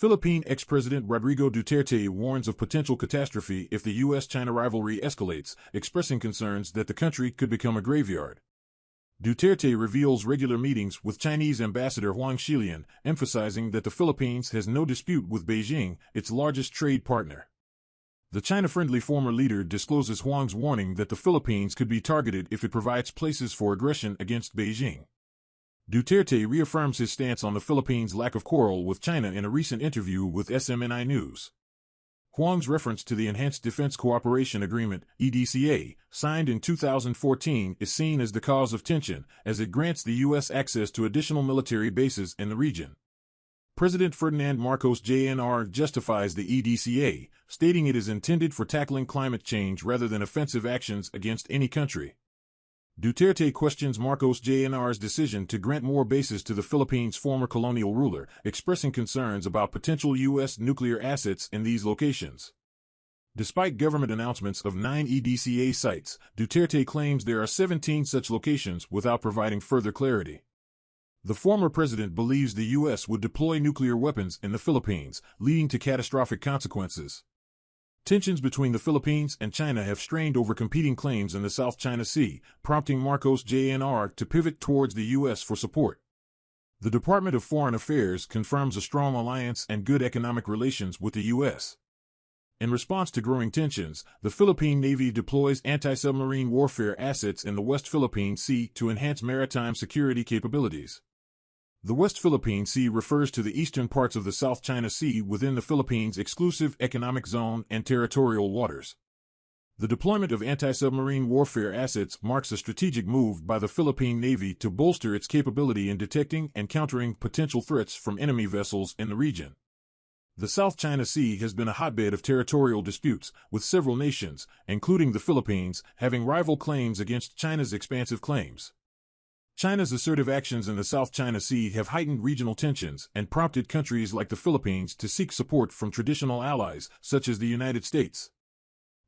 Philippine ex-President Rodrigo Duterte warns of potential catastrophe if the U.S.-China rivalry escalates, expressing concerns that the country could become a graveyard. Duterte reveals regular meetings with Chinese Ambassador Huang Xilian, emphasizing that the Philippines has no dispute with Beijing, its largest trade partner. The China-friendly former leader discloses Huang's warning that the Philippines could be targeted if it provides places for aggression against Beijing. Duterte reaffirms his stance on the Philippines' lack of quarrel with China in a recent interview with SMNI News. Huang's reference to the Enhanced Defense Cooperation Agreement, EDCA, signed in 2014 is seen as the cause of tension, as it grants the U.S. access to additional military bases in the region. President Ferdinand Marcos Jr. justifies the EDCA, stating it is intended for tackling climate change rather than offensive actions against any country. Duterte questions Marcos Jr.'s decision to grant more bases to the Philippines' former colonial ruler, expressing concerns about potential U.S. nuclear assets in these locations. Despite government announcements of 9 EDCA sites, Duterte claims there are 17 such locations without providing further clarity. The former president believes the U.S. would deploy nuclear weapons in the Philippines, leading to catastrophic consequences. Tensions between the Philippines and China have strained over competing claims in the South China Sea, prompting Marcos Jr. to pivot towards the U.S. for support. The Department of Foreign Affairs confirms a strong alliance and good economic relations with the U.S. In response to growing tensions, the Philippine Navy deploys anti-submarine warfare assets in the West Philippine Sea to enhance maritime security capabilities. The West Philippine Sea refers to the eastern parts of the South China Sea within the Philippines' exclusive economic zone and territorial waters. The deployment of anti-submarine warfare assets marks a strategic move by the Philippine Navy to bolster its capability in detecting and countering potential threats from enemy vessels in the region. The South China Sea has been a hotbed of territorial disputes, with several nations, including the Philippines, having rival claims against China's expansive claims. China's assertive actions in the South China Sea have heightened regional tensions and prompted countries like the Philippines to seek support from traditional allies, such as the United States.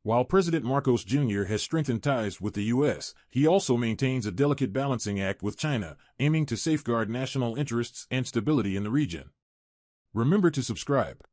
While President Marcos Jr. has strengthened ties with the U.S., he also maintains a delicate balancing act with China, aiming to safeguard national interests and stability in the region. Remember to subscribe.